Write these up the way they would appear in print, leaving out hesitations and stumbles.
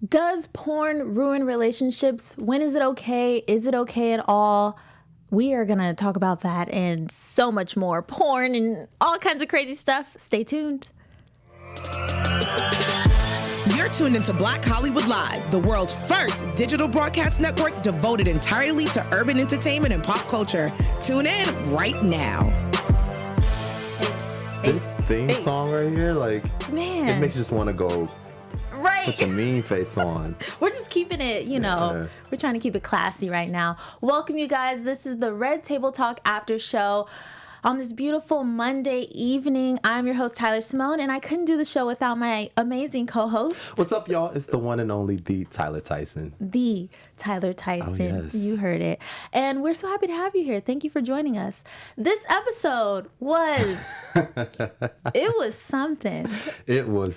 Does porn ruin relationships? When is it okay? Is it okay at all? We are going to talk about that and so much more. Porn and all kinds of crazy stuff. Stay tuned. You're tuned into Black Hollywood Live, the world's first digital broadcast network devoted entirely to urban entertainment and pop culture. Tune in right now. This theme song right here, like, man, it makes you just want to go put your mean face on. We're just keeping it, we're trying to keep it classy right now. Welcome, you guys. This is the Red Table Talk After Show. On this beautiful Monday evening, I'm your host, Tyler Simone, and I couldn't do the show without my amazing co-host. What's up, y'all? It's the one and only, the Tyler Tyson. The Tyler Tyson. Oh, yes. You heard it. And we're so happy to have you here. Thank you for joining us. This episode was, it was something. It was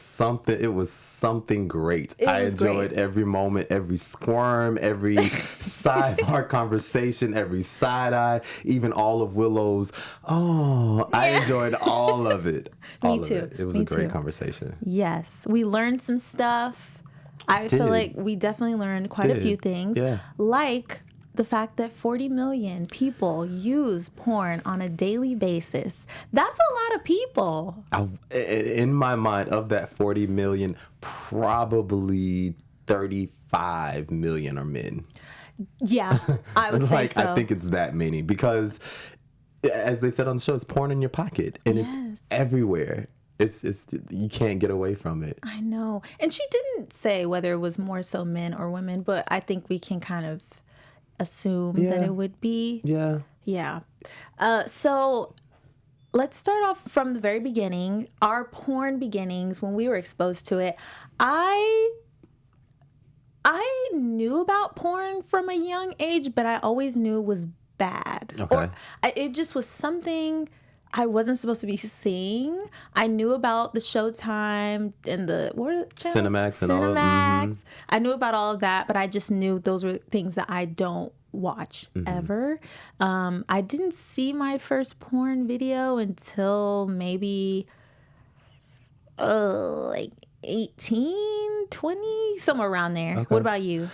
something great. I enjoyed every moment, every squirm, every sidebar conversation, every side eye, even all of Willow's. Oh, I enjoyed all of it. Me too. It was a great conversation. Yes. We learned some stuff. I feel like we definitely learned quite a few things. Yeah. Like the fact that 40 million people use porn on a daily basis. That's a lot of people. In my mind, of that 40 million, probably 35 million are men. Yeah, I would say so. I think it's that many because, as they said on the show, it's porn in your pocket and it's everywhere. It's you can't get away from it. I know. And she didn't say whether it was more so men or women, but I think we can kind of assume that it would be. Yeah. Yeah. So let's start off from the very beginning. Our porn beginnings, when we were exposed to it. I knew about porn from a young age, but I always knew it was bad. Okay. Or it just was something I wasn't supposed to be seeing. I knew about the Showtime and the Cinemax and all of them. I knew about all of that, but I just knew those were things that I don't watch ever. I didn't see my first porn video until maybe like 18, 20, somewhere around there. Okay. What about you?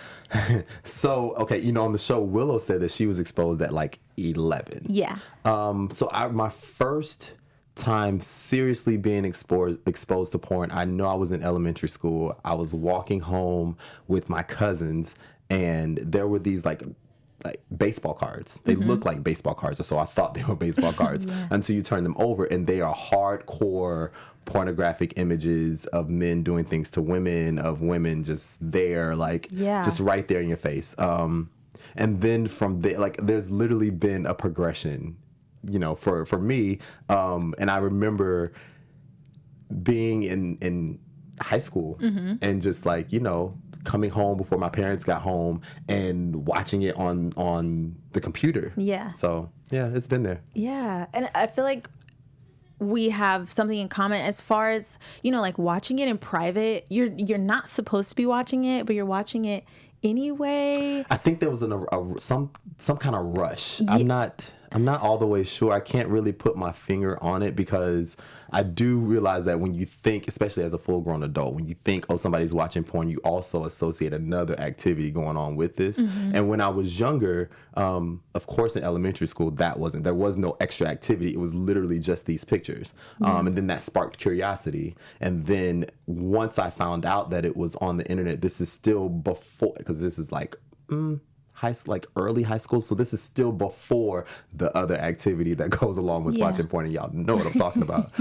So, okay, on the show, Willow said that she was exposed at like 11. Yeah. My first time seriously being exposed to porn, I know I was in elementary school. I was walking home with my cousins, and there were these like baseball cards. They look like baseball cards, so I thought they were baseball cards until you turn them over, and they are hardcore pornographic images of men doing things to women, of women just there, just right there in your face. And then from there, there's literally been a progression, for me. And I remember being in high school and just coming home before my parents got home and watching it on the computer. Yeah. So yeah, it's been there. Yeah. And I feel like we have something in common as far as, watching it in private. You're not supposed to be watching it, but you're watching it anyway. I think there was some kind of rush. Yeah. I'm not all the way sure. I can't really put my finger on it because I do realize that when you think, especially as a full-grown adult, when you think, oh, somebody's watching porn, you also associate another activity going on with this. And when I was younger, of course, in elementary school, there was no extra activity. It was literally just these pictures. And then that sparked curiosity. And then once I found out that it was on the internet, this is still before, because this is early high school, so this is still before the other activity that goes along with watching porn, and y'all know what I'm talking about.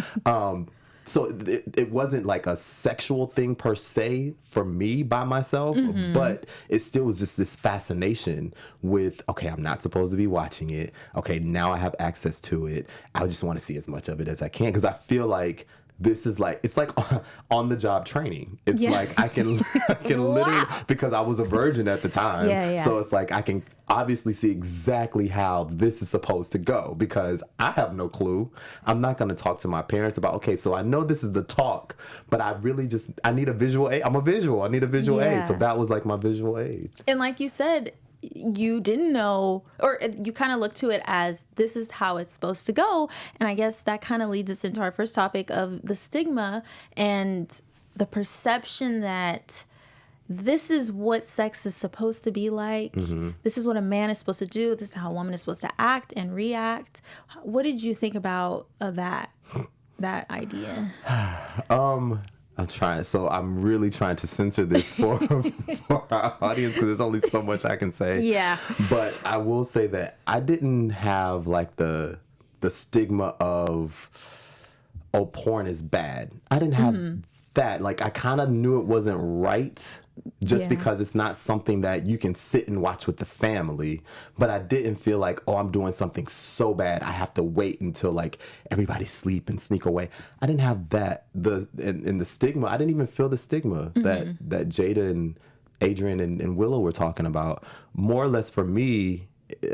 So it wasn't like a sexual thing per se for me by myself, but it still was just this fascination with, okay, I'm not supposed to be watching it. Okay, now I have access to it. I just want to see as much of it as I can, because I feel like this is it's like on the job training. It's like I can literally, because I was a virgin at the time. So it's like I can obviously see exactly how this is supposed to go, because I have no clue. I'm not going to talk to my parents about, okay, so I know this is the talk, but I really I need a visual aid. I'm a visual. I need a visual aid. So that was like my visual aid. And like you said, you didn't know, or you kind of looked to it as this is how it's supposed to go. And I guess that kind of leads us into our first topic of the stigma and the perception that this is what sex is supposed to be like. This is what a man is supposed to do. This is how a woman is supposed to act and react. What did you think about that idea? I'm really trying to censor this for our audience because there's only so much I can say. Yeah. But I will say that I didn't have like the stigma of, oh, porn is bad. I didn't have that. Like, I kind of knew it wasn't right just because it's not something that you can sit and watch with the family. But I didn't feel like, oh, I'm doing something so bad I have to wait until like everybody sleep and sneak away. I didn't have that. And the stigma, I didn't even feel the stigma that Jada and Adrian and Willow were talking about. More or less for me,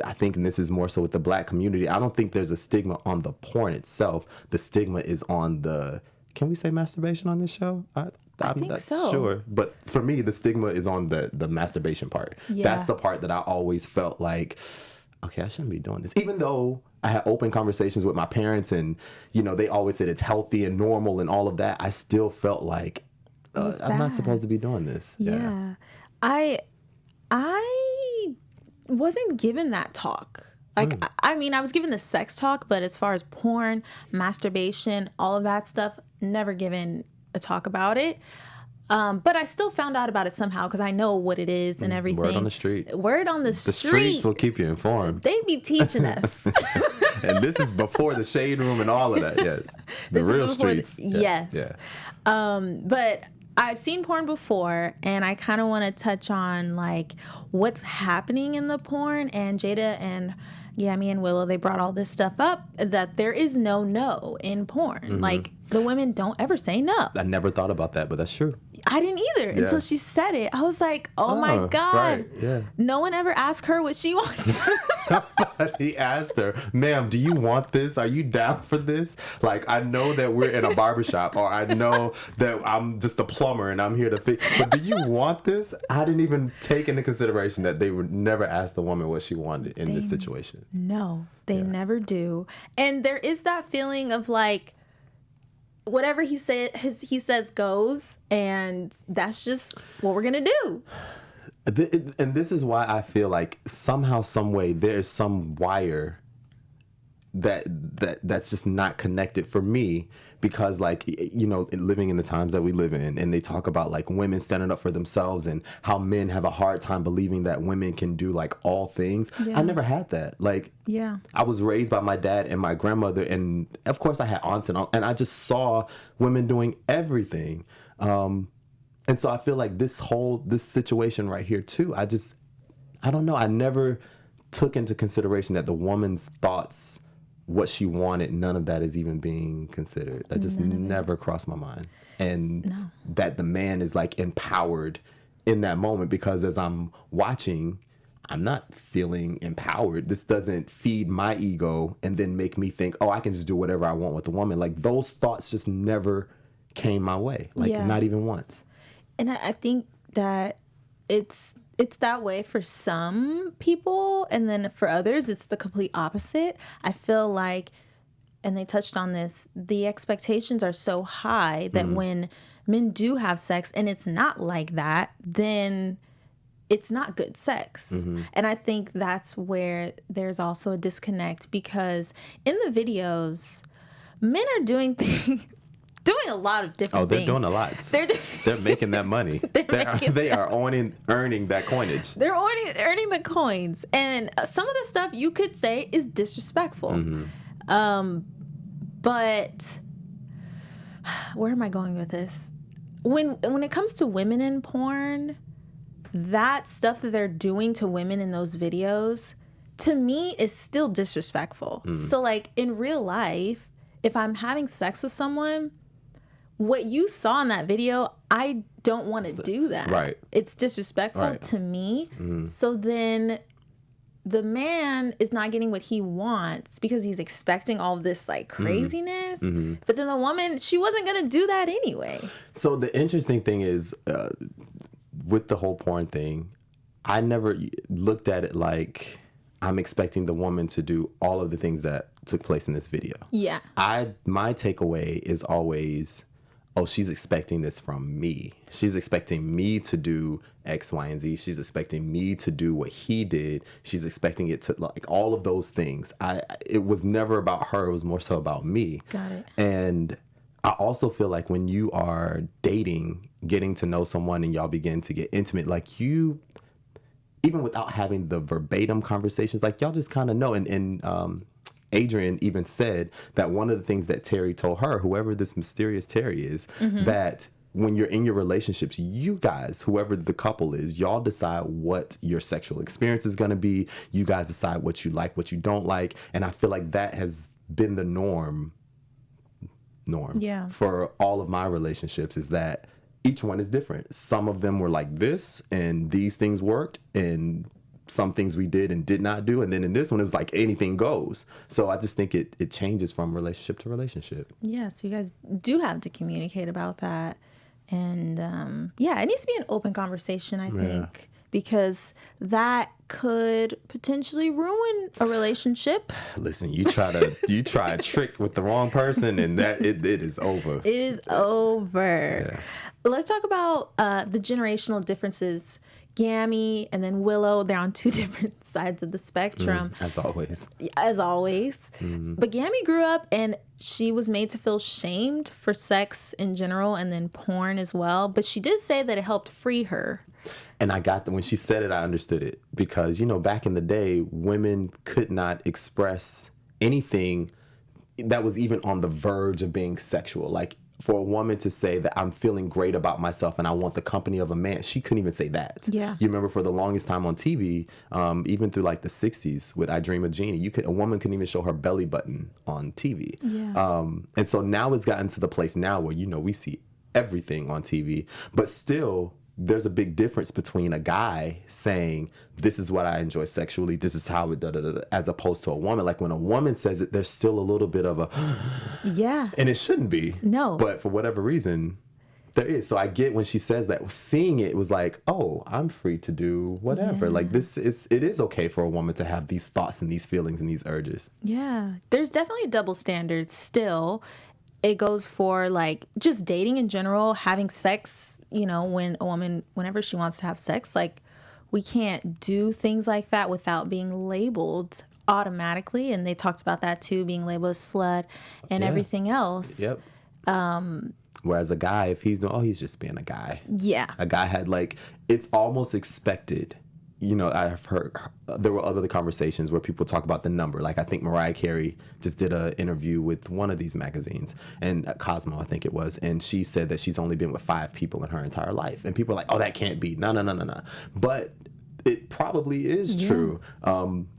I think, and this is more so with the Black community, I don't think there's a stigma on the porn itself. The stigma is on the, can we say masturbation on this show? I'm think not so. sure. But for me, the stigma is on the masturbation part. Yeah. That's the part that I always felt like, okay, I shouldn't be doing this. Even though I had open conversations with my parents and, you know, they always said it's healthy and normal and all of that, I still felt like I'm not supposed to be doing this. Yeah. I wasn't given that talk. Like, I mean, I was given the sex talk, but as far as porn, masturbation, all of that stuff, never given a talk about it. But I still found out about it somehow because I know what it is and everything. Word on the street. Word on the street. The streets will keep you informed. They be teaching us. And this is before the shade room and all of that. Yes. The real streets. Yes. Yeah. But I've seen porn before, and I kind of want to touch on like what's happening in the porn. And Jada and Yami and Willow, they brought all this stuff up that there is no in porn. Like, the women don't ever say no. I never thought about that, but that's true. I didn't either until she said it. I was like, oh my God. Right, yeah. No one ever asked her what she wants. He asked her, ma'am, do you want this? Are you down for this? Like, I know that we're in a barbershop, or I know that I'm just a plumber and I'm here to fix, but do you want this? I didn't even take into consideration that they would never ask the woman what she wanted in this situation. No, they never do. And there is that feeling of like, whatever he says goes, and that's just what we're gonna do. And this is why I feel like somehow, some way, there's some wire that's just not connected for me, because, like, you know, living in the times that we live in, and they talk about like women standing up for themselves and how men have a hard time believing that women can do like all things. I never had that. Like, I was raised by my dad and my grandmother, and of course I had aunts and I just saw women doing everything. And so I feel like this situation right here too, I don't know. I never took into consideration that the woman's thoughts, what she wanted, none of that is even being considered. That just never crossed my mind. And that the man is like empowered in that moment, because as I'm watching, I'm not feeling empowered. This doesn't feed my ego and then make me think, oh, I can just do whatever I want with the woman. Like, those thoughts just never came my way. Like, not even once. And I think that it's that way for some people, and then for others, it's the complete opposite. I feel like, and they touched on this, the expectations are so high that when men do have sex and it's not like that, then it's not good sex. And I think that's where there's also a disconnect, because in the videos, men are doing a lot of different things. Oh, they're doing a lot. They're making that money. They are earning that coinage. They're earning the coins. And some of the stuff you could say is disrespectful. But where am I going with this? When it comes to women in porn, that stuff that they're doing to women in those videos, to me, is still disrespectful. So, like, in real life, if I'm having sex with someone, what you saw in that video, I don't want to do that. Right. It's disrespectful to me. So then the man is not getting what he wants because he's expecting all this like craziness. But then the woman, she wasn't going to do that anyway. So the interesting thing is, with the whole porn thing, I never looked at it like I'm expecting the woman to do all of the things that took place in this video. Yeah. My takeaway is always, oh, she's expecting this from me. She's expecting me to do X, Y, and Z. She's expecting me to do what he did. She's expecting it to, like, all of those things. It was never about her. It was more so about me. Got it. And I also feel like when you are dating, getting to know someone and y'all begin to get intimate, like, you, even without having the verbatim conversations, like, y'all just kind of know. And Adrian even said that one of the things that Terry told her, whoever this mysterious Terry is, that when you're in your relationships, you guys, whoever the couple is, y'all decide what your sexual experience is going to be. You guys decide what you like, what you don't like. And I feel like that has been the norm for all of my relationships, is that each one is different. Some of them were like this, and these things worked, and some things we did and did not do. And then in this one, it was like anything goes. So I just think it changes from relationship to relationship. Yeah, so you guys do have to communicate about that. And it needs to be an open conversation, I think, because that could potentially ruin a relationship. Listen, you try a trick with the wrong person, and that it is over. It is over. Yeah. Let's talk about the generational differences. Gammy and then Willow, they're on two different sides of the spectrum. As always. But Gammy grew up and she was made to feel shamed for sex in general and then porn as well. But she did say that it helped free her. And I got that when she said it, I understood it. Because, back in the day, women could not express anything that was even on the verge of being sexual. Like, for a woman to say that I'm feeling great about myself and I want the company of a man, she couldn't even say that. Yeah. You remember for the longest time on TV, even through like the 60s with I Dream of Jeannie, a woman couldn't even show her belly button on TV. Yeah. And so now it's gotten to the place now where, we see everything on TV, but still there's a big difference between a guy saying, this is what I enjoy sexually, this is how it as opposed to a woman. Like, when a woman says it, there's still a little bit of a yeah, and it shouldn't be. No, but for whatever reason there is. So I get when she says that, seeing it was like, oh, I'm free to do whatever. Yeah. Like, it is okay for a woman to have these thoughts and these feelings and these urges. Yeah, there's definitely double standards still. It goes for, like, just dating in general, having sex, when a woman, whenever she wants to have sex, like, we can't do things like that without being labeled automatically. And they talked about that too, being labeled a slut and everything else. Yep. Whereas a guy, if he's just being a guy. Yeah. A guy had, like, it's almost expected. I've heard there were other conversations where people talk about the number. Like, I think Mariah Carey just did an interview with one of these magazines, and Cosmo, I think it was, and she said that she's only been with 5 people in her entire life. And people are like, oh, that can't be. No. But it probably is true.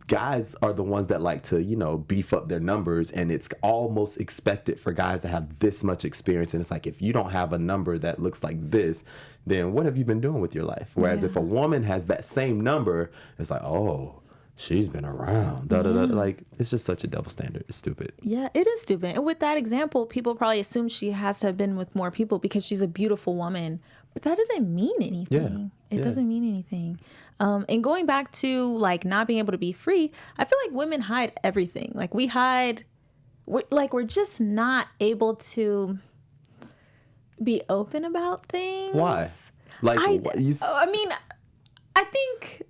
Guys are the ones that like to, beef up their numbers, and it's almost expected for guys to have this much experience. And it's like, if you don't have a number that looks like this, then what have you been doing with your life? Whereas if a woman has that same number, it's like, oh, she's been around. Like, it's just such a double standard. It's stupid. Yeah, it is stupid. And with that example, people probably assume she has to have been with more people because she's a beautiful woman. But that doesn't mean anything. It doesn't mean anything. And going back to, like, not being able to be free, I feel like women hide everything. Like, we're just not able to be open about things. Why? Like, I mean, I think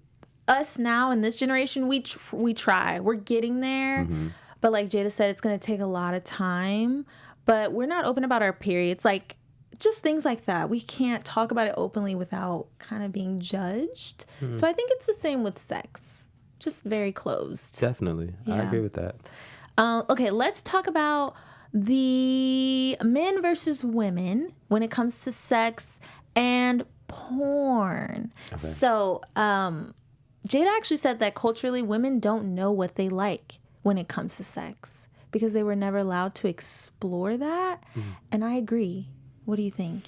us now in this generation, we try. We're getting there. Mm-hmm. But like Jada said, it's going to take a lot of time. But we're not open about our periods. Like, just things like that. We can't talk about it openly without kind of being judged. Mm-hmm. So I think it's the same with sex. Just very closed. Definitely. Yeah. I agree with that. Okay, let's talk about the men versus women when it comes to sex and porn. Okay. So Jada actually said that culturally women don't know what they like when it comes to sex because they were never allowed to explore that. Mm-hmm. And I agree. What do you think?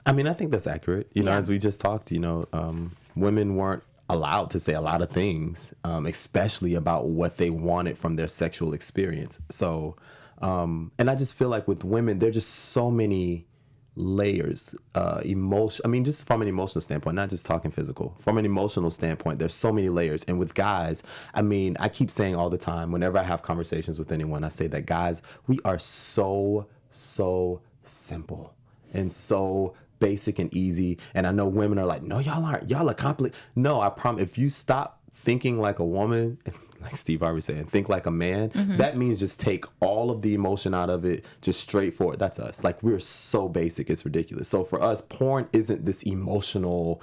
I mean, I think that's accurate. You know, as we just talked, women weren't allowed to say a lot of things, especially about what they wanted from their sexual experience. So, and I just feel like with women, there are just so many layers, just from an emotional standpoint, not just talking physical, from an emotional standpoint, there's so many layers. And with guys, I mean, I keep saying all the time, whenever I have conversations with anyone, I say that guys, we are so simple. and so basic and easy. And I know women are like, no, y'all aren't. Y'all are complicated. No, I promise. If you stop thinking like a woman, like Steve Harvey saying, think like a man, that means just take all of the emotion out of it, just straightforward. That's us. Like, we're so basic, it's ridiculous. So for us, porn isn't this emotional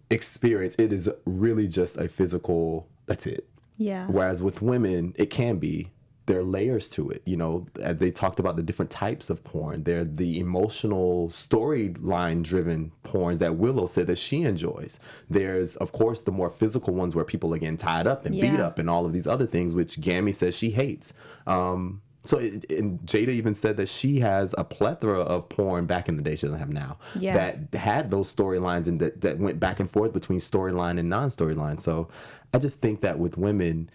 experience. It is really just a physical, that's it. Yeah. Whereas with women, it can be. There are layers to it. You know, as they talked about the different types of porn, they're the emotional storyline driven porns that Willow said that she enjoys. There's, of course, the more physical ones where people are getting tied up and beat up and all of these other things, which Gammy says she hates. And Jada even said that she has a plethora of porn back in the day, she doesn't have now, that had those storylines and that went back and forth between storyline and non-storyline. So I just think that with women,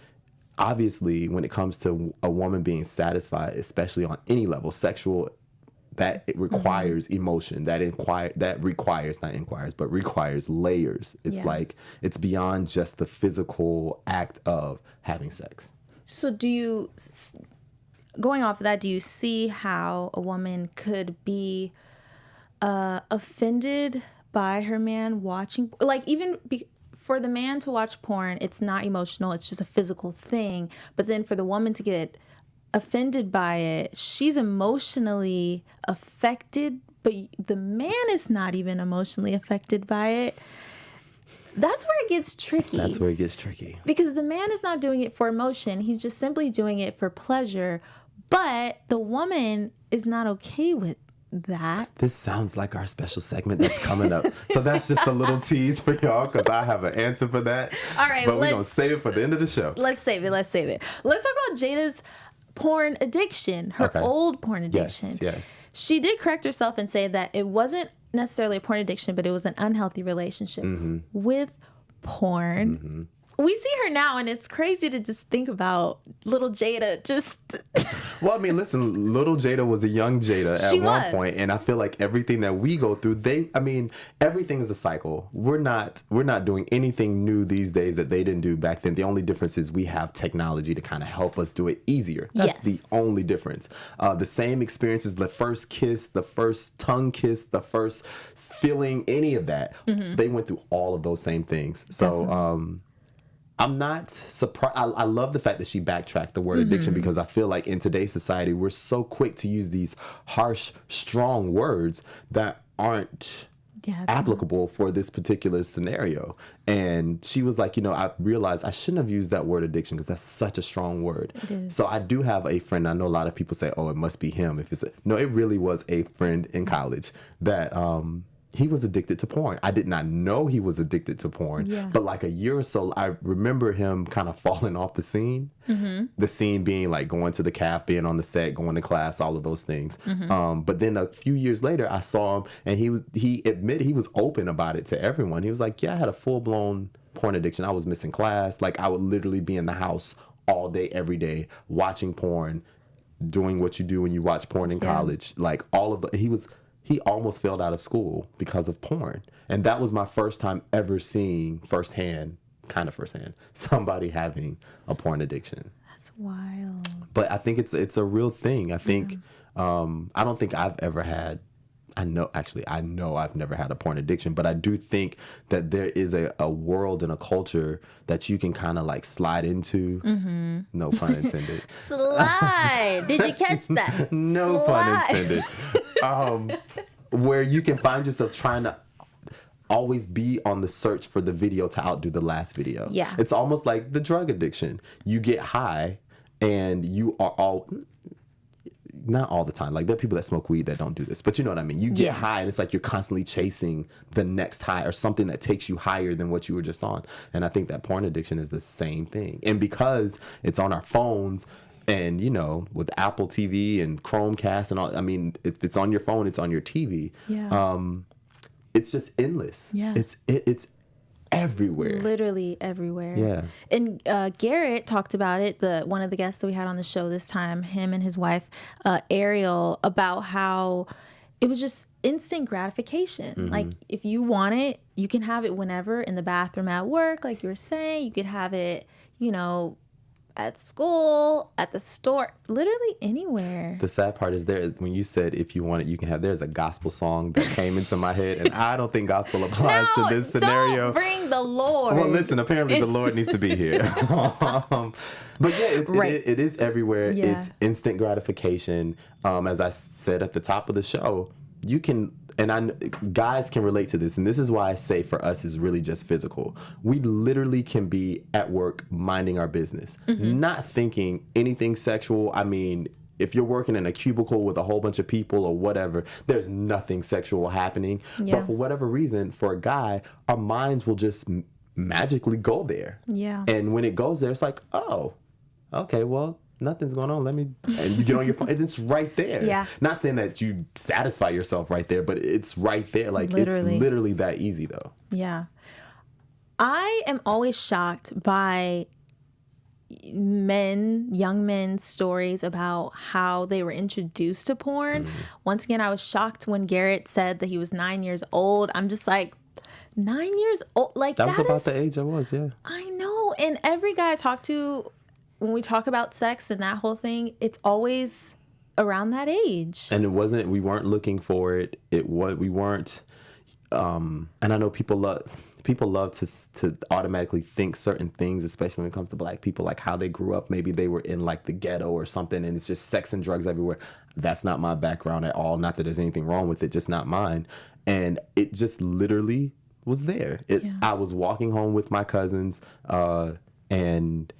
obviously, when it comes to a woman being satisfied, especially on any level, sexual, that it requires emotion. Requires layers. It's like, it's beyond just the physical act of having sex. So going off of that, do you see how a woman could be offended by her man watching, like, for the man to watch porn, it's not emotional, it's just a physical thing. But then for the woman to get offended by it, she's emotionally affected, but the man is not even emotionally affected by it. That's where it gets tricky. Because the man is not doing it for emotion, he's just simply doing it for pleasure. But the woman is not okay with that. This sounds like our special segment that's coming up. So that's just a little tease for y'all, because I have an answer for that. All right, but we're going to save it for the end of the show. Let's save it. Let's talk about Jada's porn addiction, her old porn addiction. Yes. She did correct herself and say that it wasn't necessarily a porn addiction, but it was an unhealthy relationship with porn. We see her now, and it's crazy to just think about little Jada just... Well, I mean, listen, little Jada was a young Jada at one point, and I feel like everything that we go through, everything is a cycle. We're not doing anything new these days that they didn't do back then. The only difference is we have technology to kind of help us do it easier. That's the only difference. The same experiences, the first kiss, the first tongue kiss, the first feeling, any of that, they went through all of those same things. So, I'm not surprised. I love the fact that she backtracked the word addiction, because I feel like in today's society, we're so quick to use these harsh, strong words that aren't applicable for this particular scenario. And she was like, I realized I shouldn't have used that word addiction, because that's such a strong word. It is. So I do have a friend. I know a lot of people say, oh, it must be him. No, it really was a friend in college that, he was addicted to porn. I did not know he was addicted to porn. But like a year or so, I remember him kind of falling off the scene. The scene being like going to the caf, being on the set, going to class, all of those things. But then a few years later, I saw him, and he admitted, he was open about it to everyone. He was like, yeah, I had a full-blown porn addiction. I was missing class. Like, I would literally be in the house all day, every day, watching porn, doing what you do when you watch porn in college. Like, all of the... He almost failed out of school because of porn. And that was my first time ever seeing firsthand, somebody having a porn addiction. That's wild. But I think it's a real thing. I think, I don't think I've ever had, I know I've never had a porn addiction, but I do think that there is a world and a culture that you can kind of like slide into. No pun intended. Slide. Did you catch that? No pun intended. Where you can find yourself trying to always be on the search for the video to outdo the last video. Yeah. It's almost like the drug addiction. You get high and you are not all the time. Like, there are people that smoke weed that don't do this, but you know what I mean? You get high and it's like you're constantly chasing the next high or something that takes you higher than what you were just on. And I think that porn addiction is the same thing. And because it's on our phones, and, with Apple TV and Chromecast and all, I mean, if it's on your phone, it's on your TV. Yeah. It's just endless. Yeah. It's everywhere. Literally everywhere. Yeah. And Garrett talked about it, one of the guests that we had on the show this time, him and his wife, Ariel, about how it was just instant gratification. Like, if you want it, you can have it whenever, in the bathroom, at work, like you were saying. You could have it, at school, at the store, literally anywhere. The sad part is when you said if you want it, you can have. There's a gospel song that came into my head, and I don't think gospel applies to this scenario. Don't bring the Lord. Well, listen, apparently the Lord needs to be here. But yeah, it is everywhere. Yeah. It's instant gratification. As I said at the top of the show, you can, guys can relate to this, and this is why I say for us it's really just physical. We literally can be at work minding our business, not thinking anything sexual. I mean, if you're working in a cubicle with a whole bunch of people or whatever, there's nothing sexual happening. Yeah. But for whatever reason, for a guy, our minds will just magically go there. Yeah. And when it goes there, it's like, oh, okay, well, nothing's going on. And you get on your phone, and it's right there. Yeah. Not saying that you satisfy yourself right there, but it's right there. Like, Literally. It's literally that easy, though. Yeah. I am always shocked by young men's stories about how they were introduced to porn. Once again, I was shocked when Garrett said that he was 9 years old. I'm just like, 9 years old? Like, That was about the age I was, yeah. I know. And every guy I talk to, when we talk about sex and that whole thing, it's always around that age. And we weren't looking for it. We weren't, and I know people love to automatically think certain things, especially when it comes to black people, like how they grew up. Maybe they were in like the ghetto or something, and it's just sex and drugs everywhere. That's not my background at all. Not that there's anything wrong with it, just not mine. And it just literally was there. I was walking home with my cousins, and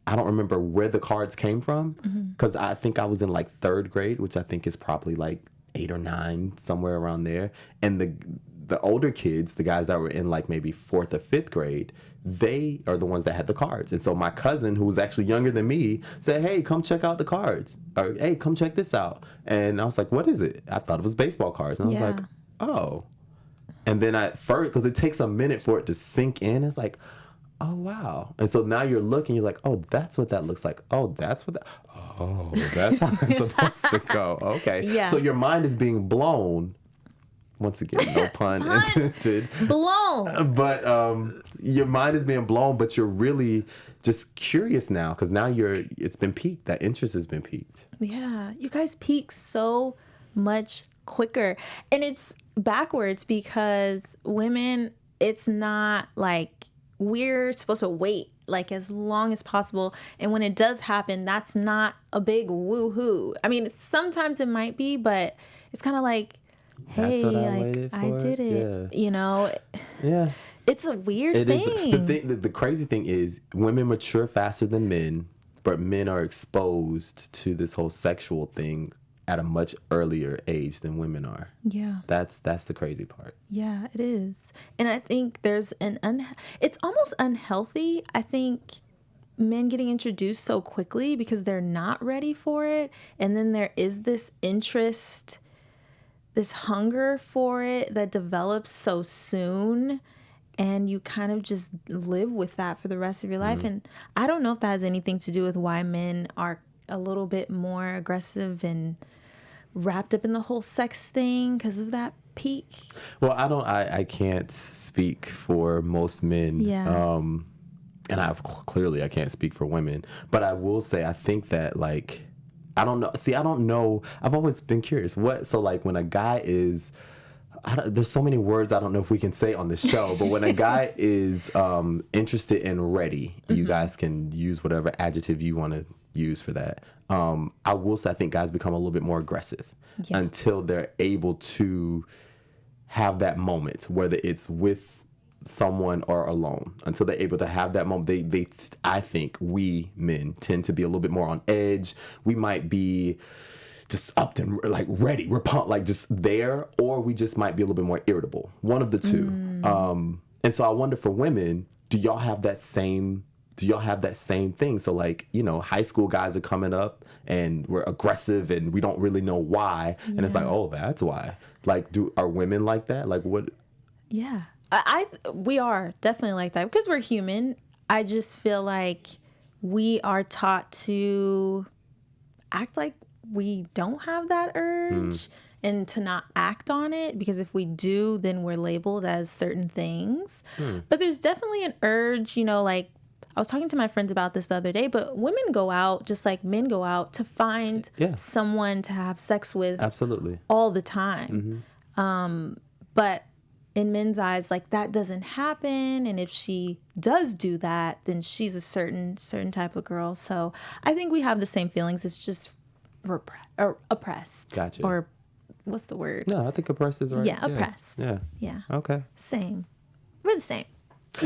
I don't remember where the cards came from, because I think I was in like 3rd grade, which I think is probably like 8 or 9, somewhere around there. And the older kids, the guys that were in like maybe 4th or 5th grade, they are the ones that had the cards. And so my cousin, who was actually younger than me, said, hey, come check out the cards. Or, hey, come check this out. And I was like, what is it? I thought it was baseball cards. And I was like, oh. And then at first, because it takes a minute for it to sink in, it's like, oh, wow. And so now you're looking, you're like, oh, that's what that looks like. Oh, that's how it's supposed to go. Okay. Yeah. So your mind is being blown. Once again, no pun intended. Blown. But your mind is being blown, but you're really just curious now, because now it's been piqued. That interest has been piqued. Yeah. You guys peak so much quicker. And it's backwards, because women, it's not like we're supposed to wait like as long as possible. And when it does happen, that's not a big woohoo. I mean, sometimes it might be, but it's kind of like, hey, like I did it, yeah. you know? Yeah. It's a weird thing. The crazy thing is women mature faster than men, but men are exposed to this whole sexual thing at a much earlier age than women are. Yeah. That's the crazy part. Yeah, it is. And I think there's it's almost unhealthy. I think men getting introduced so quickly because they're not ready for it. And then there is this interest, this hunger for it that develops so soon, and you kind of just live with that for the rest of your life. And I don't know if that has anything to do with why men are a little bit more aggressive and wrapped up in the whole sex thing because of that peak. Well, I can't speak for most men. Yeah. And I can't speak for women, but I will say, I think that, like, I don't know. See, I don't know. I've always been curious. So like when a guy is, there's so many words I don't know if we can say on the show, but when a guy is interested and ready, you guys can use whatever adjective you want to use for that. I will say, I think guys become a little bit more aggressive until they're able to have that moment, whether it's with someone or alone. Until they're able to have that moment, I think we men tend to be a little bit more on edge. We might be just upped and like ready, we're pumped, like just there, or we just might be a little bit more irritable. One of the two. And so I wonder, for women, do y'all have that same thing? So like, you know, high school guys are coming up and we're aggressive and we don't really know why. And it's like, oh, that's why. Like, are women like that? Like, what? Yeah. We are definitely like that because we're human. I just feel like we are taught to act like we don't have that urge and to not act on it, because if we do, then we're labeled as certain things. But there's definitely an urge, you know, like I was talking to my friends about this the other day, but women go out just like men go out to find someone to have sex with. Absolutely. All the time. But in men's eyes, like, that doesn't happen. And if she does do that, then she's a certain type of girl. So I think we have the same feelings. It's just oppressed. Gotcha. Or what's the word? No, I think oppressed is right. Yeah, oppressed. Yeah. Okay. Same. We're the same.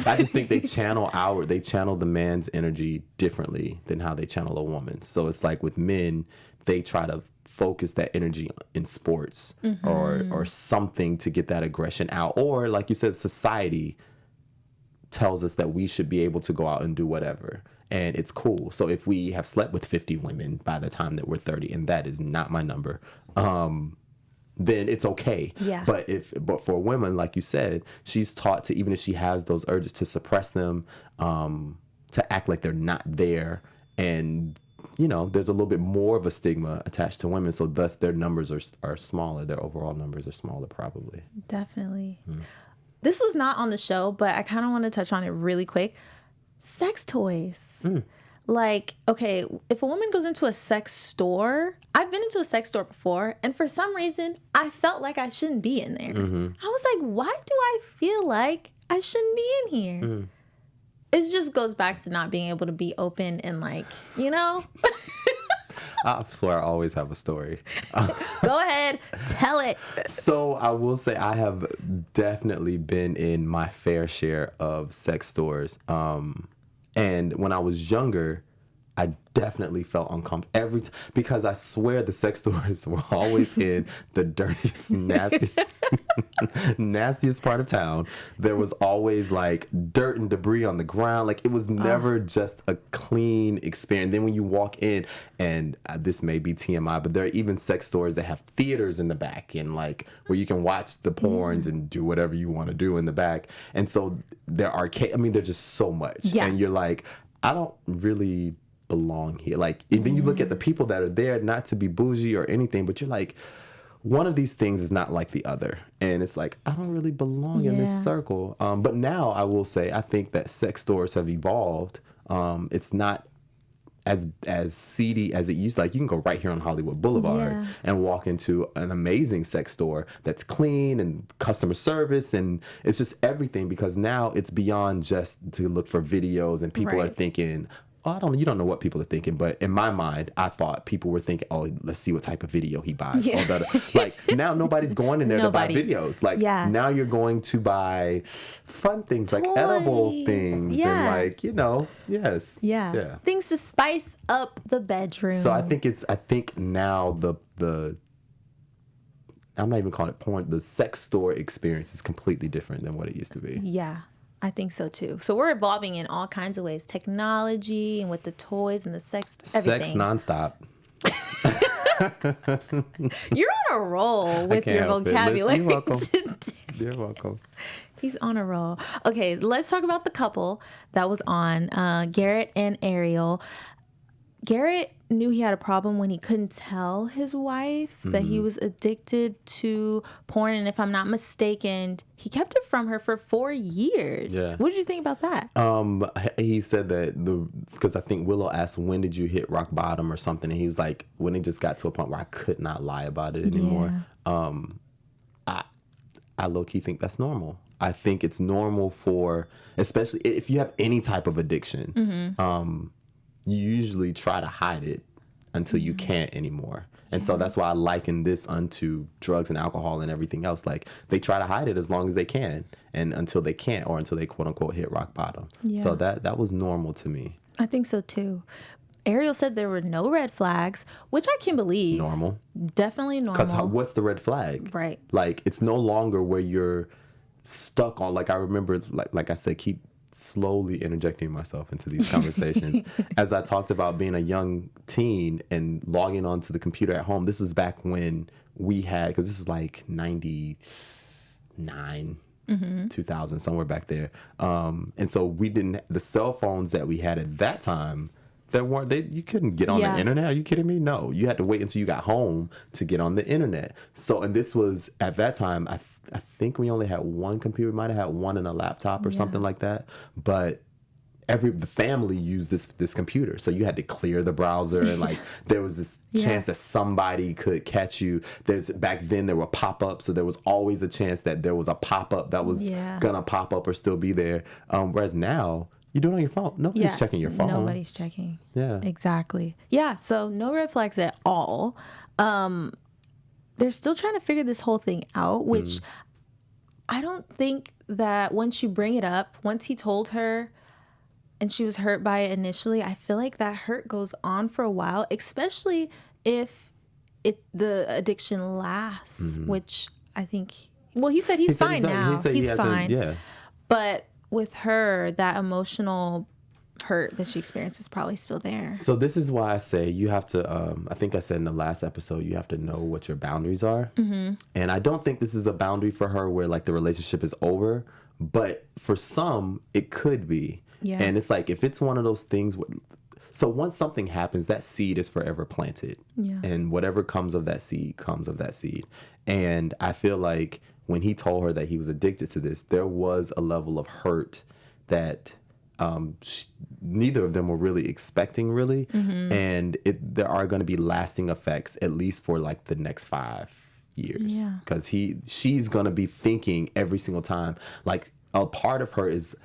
I just think they channel the man's energy differently than how they channel a woman's. So it's like with men, they try to focus that energy in sports or something to get that aggression out. Or like you said, society tells us that we should be able to go out and do whatever. And it's cool. So if we have slept with 50 women by the time that we're 30, and that is not my number, then it's okay. Yeah. But for women, like you said, she's taught to, even if she has those urges, to suppress them, to act like they're not there. And, you know, there's a little bit more of a stigma attached to women. So thus their numbers are smaller. Their overall numbers are smaller, probably. Definitely. This was not on the show, but I kind of want to touch on it really quick. Sex toys. Like, okay, if a woman goes into a sex store, I've been into a sex store before, and for some reason, I felt like I shouldn't be in there. I was like, why do I feel like I shouldn't be in here? It just goes back to not being able to be open and, like, you know? I swear I always have a story. Go ahead, tell it. So I will say I have definitely been in my fair share of sex stores. And when I was younger, I definitely felt uncomfortable every time, because I swear the sex stores were always in the dirtiest, nastiest part of town. There was always like dirt and debris on the ground. Like, it was never just a clean experience. Then when you walk in, and this may be TMI, but there are even sex stores that have theaters in the back, and like where you can watch the porns and do whatever you want to do in the back. And so there are there's just so much. And you're like, I don't really belong here. Like, and then you look at the people that are there, not to be bougie or anything, but you're like, one of these things is not like the other. And it's like, I don't really belong in this circle. But now I will say, I think that sex stores have evolved. It's not as seedy as it used to. Like, you can go right here on Hollywood Boulevard and walk into an amazing sex store that's clean and customer service, and it's just everything, because now it's beyond just to look for videos, and people are thinking, oh, you don't know what people are thinking, but in my mind, I thought people were thinking, oh, let's see what type of video he buys. Like, now nobody's going in there to buy videos. Like, now you're going to buy fun things, like edible things, and like, you know, things to spice up the bedroom. So I think now the I'm not even calling it porn, the sex store experience is completely different than what it used to be. Yeah. I think so too. So we're evolving in all kinds of ways, technology and with the toys and the sex, everything. Sex nonstop. You're on a roll with your vocabulary. You're welcome. You're welcome. He's on a roll. Okay, let's talk about the couple that was on, Garrett and Ariel. Garrett knew he had a problem when he couldn't tell his wife that he was addicted to porn. And if I'm not mistaken, he kept it from her for 4 years. Yeah. What did you think about that? He said that because I think Willow asked, when did you hit rock bottom or something? And he was like, when it just got to a point where I could not lie about it anymore. I low-key think that's normal. I think it's normal for, especially if you have any type of addiction, you usually try to hide it until you can't anymore. And so that's why I liken this unto drugs and alcohol and everything else. Like, they try to hide it as long as they can, and until they can't, or until they quote unquote hit rock bottom. So that was normal to me. I think so too. Ariel said there were no red flags, which I can believe. Normal. Definitely normal. Because what's the red flag? Right. Like, it's no longer where you're stuck on, like, I remember, like I said, keep slowly interjecting myself into these conversations. As I talked about being a young teen and logging onto the computer at home. This was back when we had, because this is like 99, 2000, somewhere back there. And so we didn't, the cell phones that we had at that time, you couldn't get on the internet. Are you kidding me? No, you had to wait until you got home to get on the internet. So, and this was, at that time, I think we only had one computer. We might have had one and a laptop or something like that. But the family used this computer, so you had to clear the browser, and like there was this chance that somebody could catch you. Back then there were pop-ups, so there was always a chance that there was a pop-up that was gonna pop up or still be there. Whereas now you do it on your phone. Nobody's checking your phone. Nobody's checking. Yeah, exactly. Yeah, so no red flags at all. They're still trying to figure this whole thing out, which I don't think that once you bring it up, once he told her and she was hurt by it initially, I feel like that hurt goes on for a while, especially if the addiction lasts, which I think, well, he said he's fine now. He's fine. But with her, that emotional hurt that she experienced is probably still there. So this is why I say you have to, I think I said in the last episode, you have to know what your boundaries are. And I don't think this is a boundary for her where like the relationship is over, but for some it could be. And it's like, if it's one of those things so once something happens, that seed is forever planted. And whatever comes of that seed comes of that seed. And I feel like when he told her that he was addicted to this, there was a level of hurt that neither of them were really expecting, really. And there are going to be lasting effects, at least for like the next 5 years. Because she's going to be thinking every single time, like a part of her is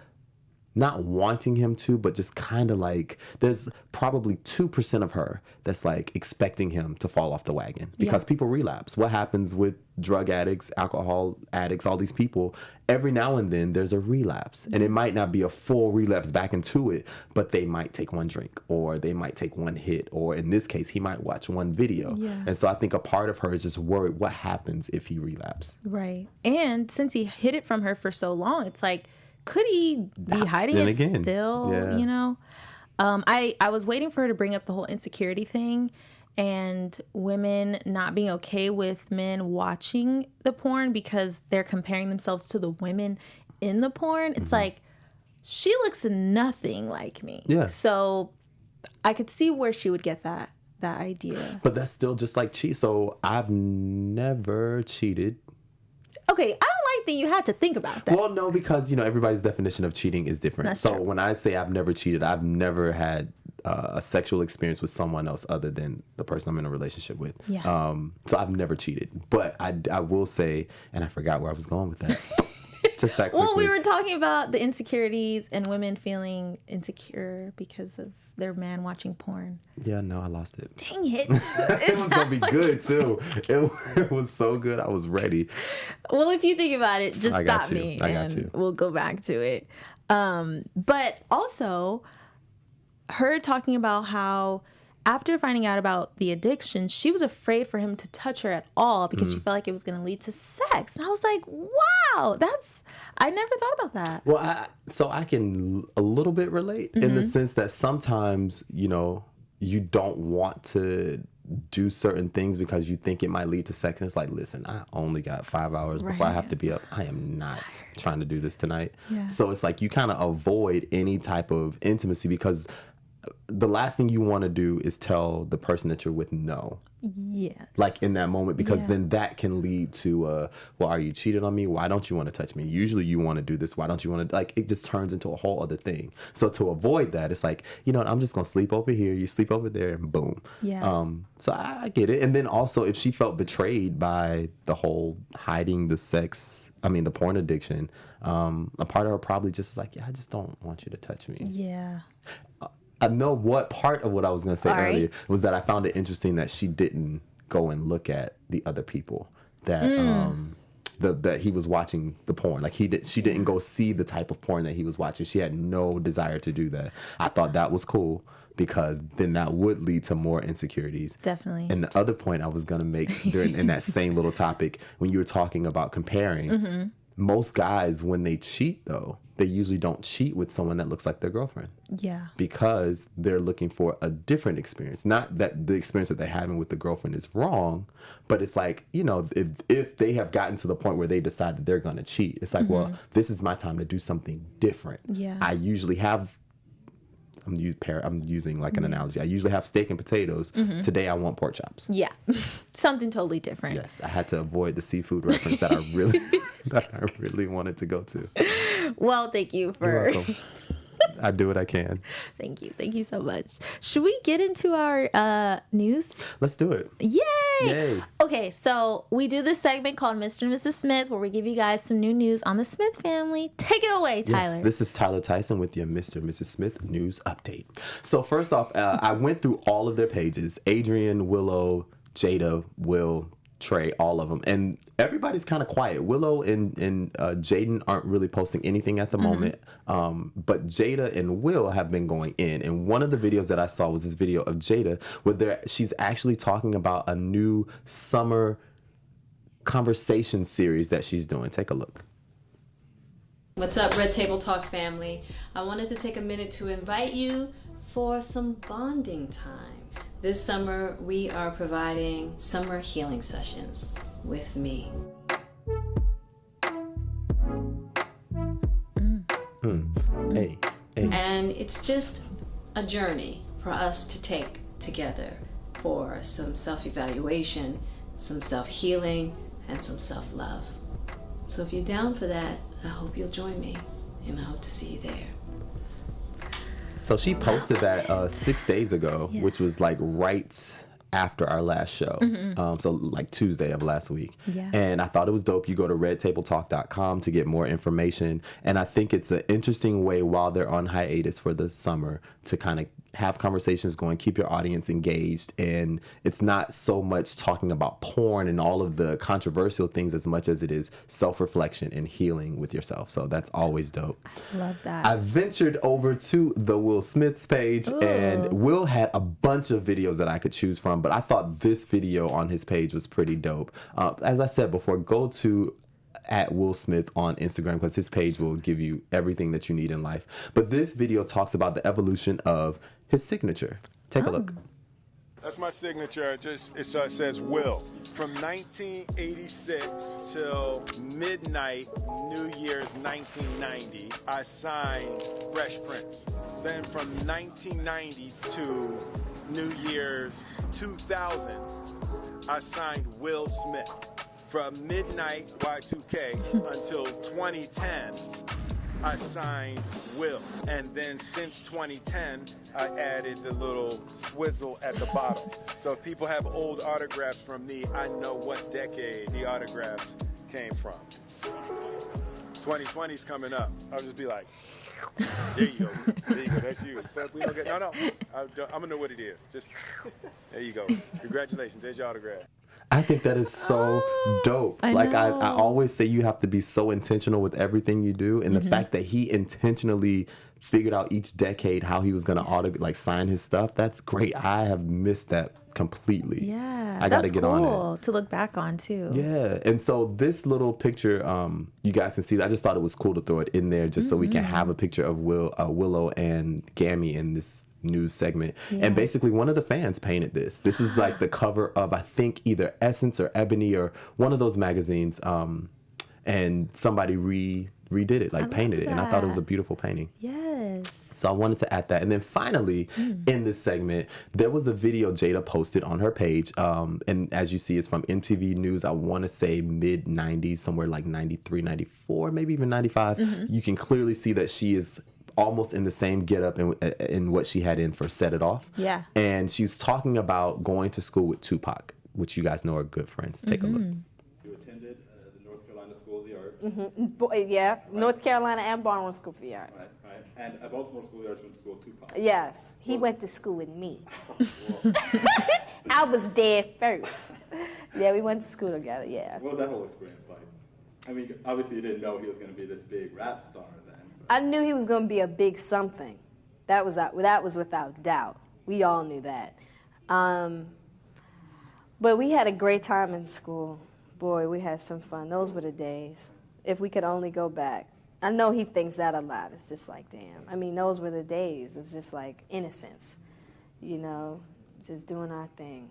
not wanting him to, but just kind of like, there's probably 2% of her that's like expecting him to fall off the wagon, because people relapse. What happens with drug addicts, alcohol addicts, all these people, every now and then there's a relapse, and it might not be a full relapse back into it, but they might take one drink, or they might take one hit, or in this case, he might watch one video. And so I think a part of her is just worried, what happens if he relapses? Right. And since he hid it from her for so long, it's like, could he be hiding it still? You know, I was waiting for her to bring up the whole insecurity thing and women not being okay with men watching the porn because they're comparing themselves to the women in the porn. It's like, she looks nothing like me. So I could see where she would get that idea. But that's still just like cheat. So I've never cheated. Okay, I don't like that you had to think about that. Well, no, because, you know, everybody's definition of cheating is different. That's so true. When I say I've never cheated, I've never had a sexual experience with someone else other than the person I'm in a relationship with. So I've never cheated. But I will say, and I forgot where I was going with that. Just that quickly. Well, we were talking about the insecurities and women feeling insecure because of their man watching porn. Yeah, no, I lost it. Dang it. It was going to be good, too. It was so good. I was ready. Well, if you think about it, just stop me. I got you. We'll go back to it. But also, her talking about how after finding out about the addiction, she was afraid for him to touch her at all because she felt like it was going to lead to sex. And I was like, wow, I never thought about that. Well, so I can a little bit relate in the sense that sometimes, you know, you don't want to do certain things because you think it might lead to sex. And it's like, listen, I only got 5 hours before I have to be up. I am not trying to do this tonight. So it's like you kind of avoid any type of intimacy because the last thing you want to do is tell the person that you're with no. Like in that moment, because then that can lead to, well, are you cheated on me? Why don't you want to touch me? Usually you want to do this. Why don't you want to, like, it just turns into a whole other thing. So to avoid that, it's like, you know what, I'm just going to sleep over here. You sleep over there and boom. So I get it. And then also if she felt betrayed by the whole hiding the porn addiction, a part of her probably just was like, yeah, I just don't want you to touch me. I know what part of what I was going to say earlier was that I found it interesting that she didn't go and look at the other people that that he was watching the porn. Like she didn't go see the type of porn that he was watching. She had no desire to do that. I thought that was cool because then that would lead to more insecurities. Definitely. And the other point I was going to make in that same little topic, when you were talking about comparing, most guys, when they cheat, though, they usually don't cheat with someone that looks like their girlfriend. Because they're looking for a different experience. Not that the experience that they're having with the girlfriend is wrong, but it's like, you know, if they have gotten to the point where they decide that they're going to cheat, it's like, well, this is my time to do something different. I usually have, I'm using like an analogy. I usually have steak and potatoes. Today I want pork chops. Something totally different. Yes, I had to avoid the seafood reference that I really wanted to go to. Well, thank you for I do what I can. Thank you so much. Should we get into our news? Let's do it. Yay! Okay, so we do this segment called Mr. and Mrs. Smith, where we give you guys some new news on the Smith family. Take it away, Tyler. Yes, this is Tyler Tyson with your Mr. and Mrs. Smith news update. So first off, I went through all of their pages: Adrian, Willow, Jada, Will, Trey, all of them, and everybody's kind of quiet. Willow and Jaden aren't really posting anything at the moment, but Jada and Will have been going in. And one of the videos that I saw was this video of Jada where she's actually talking about a new summer conversation series that she's doing. Take a look. What's up, Red Table Talk family? I wanted to take a minute to invite you for some bonding time. This summer, we are providing summer healing sessions with me. Hey. And it's just a journey for us to take together for some self-evaluation, some self-healing, and some self-love. So if you're down for that, I hope you'll join me, and I hope to see you there. So she posted that 6 days ago, which was like right after our last show. So like Tuesday of last week. Yeah. And I thought it was dope. You go to redtabletalk.com to get more information. And I think it's an interesting way while they're on hiatus for the summer to kind of have conversations going, keep your audience engaged. And it's not so much talking about porn and all of the controversial things as much as it is self-reflection and healing with yourself. So that's always dope. Love that. I ventured over to the Will Smith's page, and Will had a bunch of videos that I could choose from, but I thought this video on his page was pretty dope. As I said before, go to @Will Smith on Instagram because his page will give you everything that you need in life. But this video talks about the evolution of his signature. Take a look. That's my signature. It says Will. From 1986 till midnight, New Year's 1990, I signed Fresh Prince. Then from 1990 to New Year's 2000, I signed Will Smith. From midnight Y2K until 2010, I signed Will. And then since 2010, I added the little swizzle at the bottom. So if people have old autographs from me, I know what decade the autographs came from. 2020's coming up. I'll just be like, there you go. There you go. That's you. But we don't get, no. I'm gonna know what it is. Just, there you go. Congratulations. There's your autograph. I think that is so dope. I always say you have to be so intentional with everything you do. And the fact that he intentionally figured out each decade how he was going to sign his stuff, that's great. I have missed that completely. Yeah. I got to get on it. That's cool to look back on too. Yeah. And so this little picture, you guys can see, I just thought it was cool to throw it in there just so we can have a picture of Willow and Gammy in this news segment. And basically one of the fans painted this. This is like the cover of, I think, either Essence or Ebony or one of those magazines. And somebody redid it, painted it. And I thought it was a beautiful painting. Yes. So I wanted to add that. And then finally, in this segment, there was a video Jada posted on her page. And as you see, it's from MTV News. I want to say mid-90s, somewhere like 93, 94, maybe even 95. You can clearly see that she is almost in the same getup in what she had in for Set It Off. Yeah. And she's talking about going to school with Tupac, which you guys know are good friends. Take a look. You attended the North Carolina School of the Arts. Yeah, North Carolina and Baltimore School of the Arts. Right. And at Baltimore School of the Arts went to school with Tupac. Yes, he went to school with me. I was there first. Yeah, we went to school together, yeah. What was that whole experience like? I mean, obviously you didn't know he was going to be this big rap star then. I knew he was going to be a big something. That was without doubt. We all knew that. But we had a great time in school. Boy, we had some fun. Those were the days. If we could only go back. I know he thinks that a lot. It's just like, damn. I mean, those were the days. It was just like innocence, just doing our thing.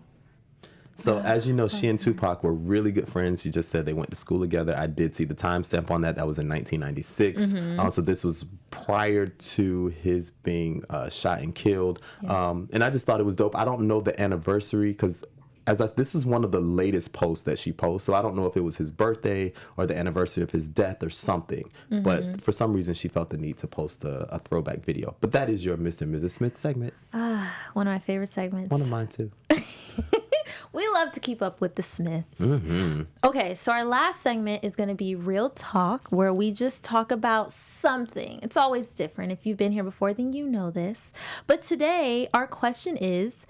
So as you know, she and Tupac were really good friends. She just said they went to school together. I did see the timestamp on that. That was in 1996. So this was prior to his being shot and killed. And I just thought it was dope. I don't know the anniversary because this is one of the latest posts that she posts, so I don't know if it was his birthday or the anniversary of his death or something, but for some reason she felt the need to post a throwback video. But that is your Mr. and Mrs. Smith segment. One of my favorite segments. One of mine too. We love to keep up with the Smiths. Okay, so our last segment is going to be Real Talk, where we just talk about something. It's always different. If you've been here before, then you know this. But today, our question is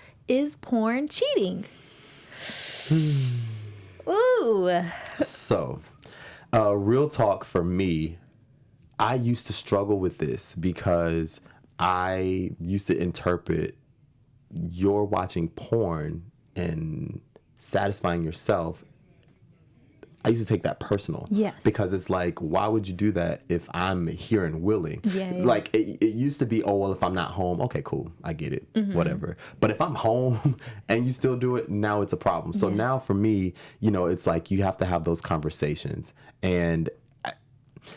porn cheating? Ooh. So, real talk for me, I used to struggle with this because I used to interpret you're watching porn and satisfying yourself. I used to take that personal. Yes. Because it's like, why would you do that if I'm here and willing? Yeah. Like, it used to be, oh, well, if I'm not home, okay, cool, I get it, whatever. But if I'm home and you still do it, now it's a problem. So now for me, it's like you have to have those conversations. And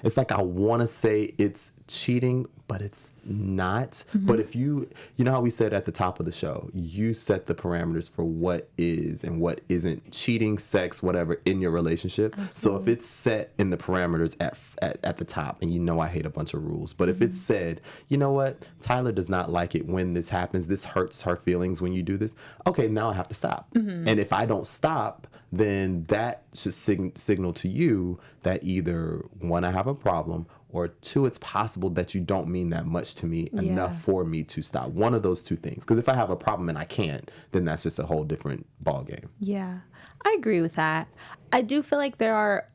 it's like I want to say it's cheating, but it's not. But if you know how we said at the top of the show, you set the parameters for what is and what isn't cheating, sex, whatever, in your relationship. Absolutely. So if it's set in the parameters at the top, and I hate a bunch of rules, but if it's said, you know what, Tyler does not like it when this happens, this hurts her feelings when you do this, okay, now I have to stop. And if I don't stop, then that should signal to you that either, one, I have a problem, or two, it's possible that you don't mean that much to me enough for me to stop. One of those two things. Because if I have a problem and I can't, then that's just a whole different ballgame. Yeah, I agree with that. I do feel like there are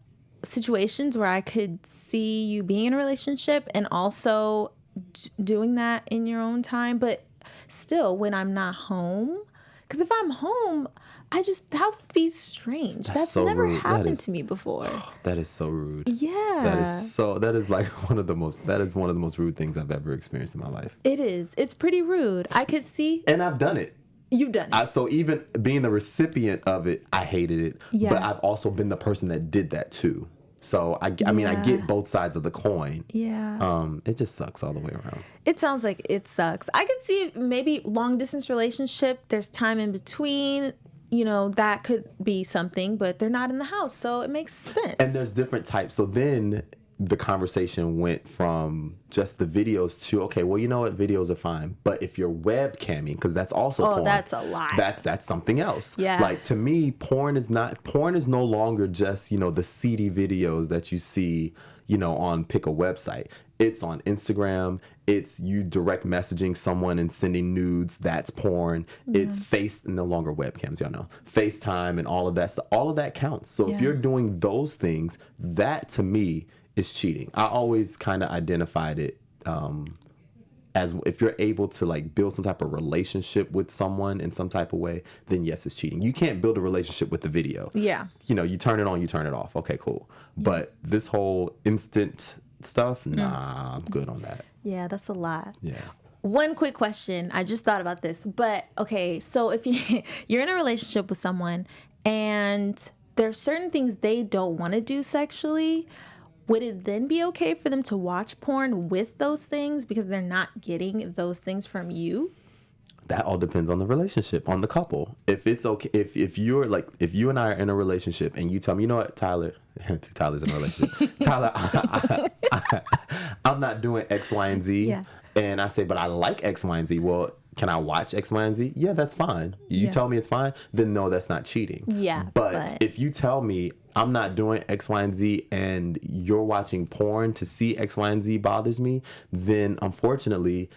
situations where I could see you being in a relationship and also doing that in your own time. But still, when I'm not home, because if I'm home, that would be strange. That's so never rude. happened to me before. That is so rude. Yeah. That is like one of the most rude things I've ever experienced in my life. It is. It's pretty rude. I could see. And I've done it. You've done it. So even being the recipient of it, I hated it. Yeah. But I've also been the person that did that too. So I mean, I get both sides of the coin. Yeah. It just sucks all the way around. It sounds like it sucks. I could see maybe long distance relationship. There's time in between. That could be something, but they're not in the house, so it makes sense. And there's different types. So then the conversation went from just the videos to, okay, well, you know what? Videos are fine. But if you're webcamming, because that's also porn. That's a lot. That's something else. Yeah. Like, to me, porn is no longer just, the seedy videos that you see, on pick a website. It's on Instagram. It's you direct messaging someone and sending nudes. That's porn. It's no longer webcams, y'all know. FaceTime and all of that stuff. All of that counts. So if you're doing those things, that to me is cheating. I always kind of identified it as if you're able to like build some type of relationship with someone in some type of way, then yes, it's cheating. You can't build a relationship with the video. Yeah. You turn it on, you turn it off. Okay, cool. Yeah. But this whole instant stuff, nah, I'm good on that. Yeah, that's a lot. Yeah. One quick question. I just thought about this. But, okay, so if you're in a relationship with someone and there's certain things they don't want to do sexually, would it then be okay for them to watch porn with those things because they're not getting those things from you? That all depends on the relationship, on the couple. If it's okay, if you and I are in a relationship and you tell me, you know what, Tyler, two Tylers in a relationship, Tyler, I'm not doing X, Y, and Z. Yeah. And I say, but I like X, Y, and Z. Well, can I watch X, Y, and Z? Yeah, that's fine. You tell me it's fine, then no, that's not cheating. Yeah. But if you tell me I'm not doing X, Y, and Z and you're watching porn to see X, Y, and Z bothers me, then unfortunately,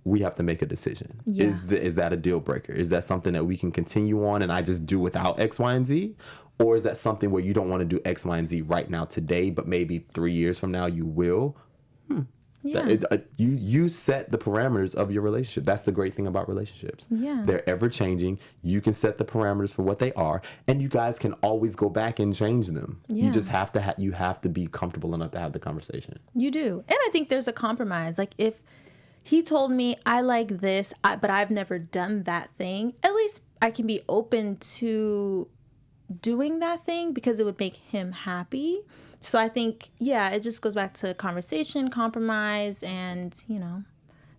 we have to make a decision. Yeah. Is that a deal breaker? Is that something that we can continue on and I just do without X, Y, and Z? Or is that something where you don't want to do X, Y, and Z right now today, but maybe 3 years from now you will? Yeah. You set the parameters of your relationship. That's the great thing about relationships. Yeah. They're ever changing. You can set the parameters for what they are, and you guys can always go back and change them. Yeah. You just have to you have to be comfortable enough to have the conversation. You do. And I think there's a compromise. Like if he told me I like this, but I've never done that thing, at least I can be open to doing that thing because it would make him happy. So I think, it just goes back to conversation, compromise, and,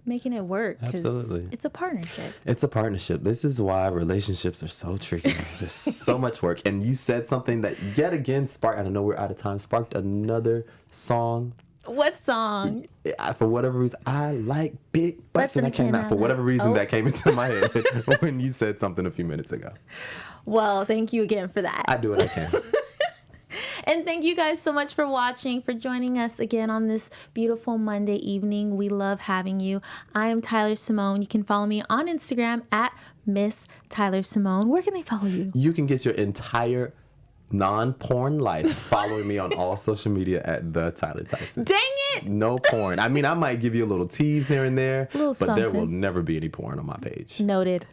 making it work. Absolutely. It's a partnership. It's a partnership. This is why relationships are so tricky. There's so much work. And you said something that yet again sparked, I don't know, we're out of time, sparked another song. What song? For whatever reason, I like big butts, and I came out for whatever reason that came into my head when you said something a few minutes ago. Well, thank you again for that. I do what I can. And thank you guys so much for watching, for joining us again on this beautiful Monday evening. We love having you. I am Tyler Simone. You can follow me on Instagram at Miss Tyler Simone. Where can they follow you? You can get your entire non-porn life following me on all social media at the Tyler Tyson. Dang it! No porn. I mean, I might give you a little tease here and there, but something. there will never be any porn on my page. Noted.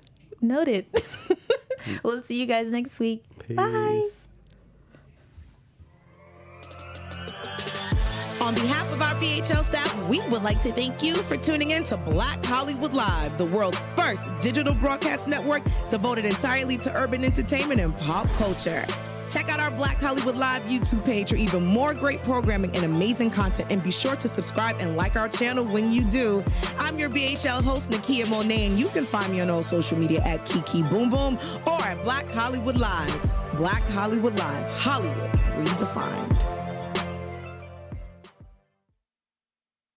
We'll see you guys next week. Peace. Bye. On behalf of our BHL staff, we would like to thank you for tuning in to Black Hollywood Live, the world's first digital broadcast network devoted entirely to urban entertainment and pop culture. Check out our Black Hollywood Live YouTube page for even more great programming and amazing content, and be sure to subscribe and like our channel when you do. I'm your BHL host, Nakia Monet, and you can find me on all social media at Kiki Boom Boom or at Black Hollywood Live. Black Hollywood Live, Hollywood redefined.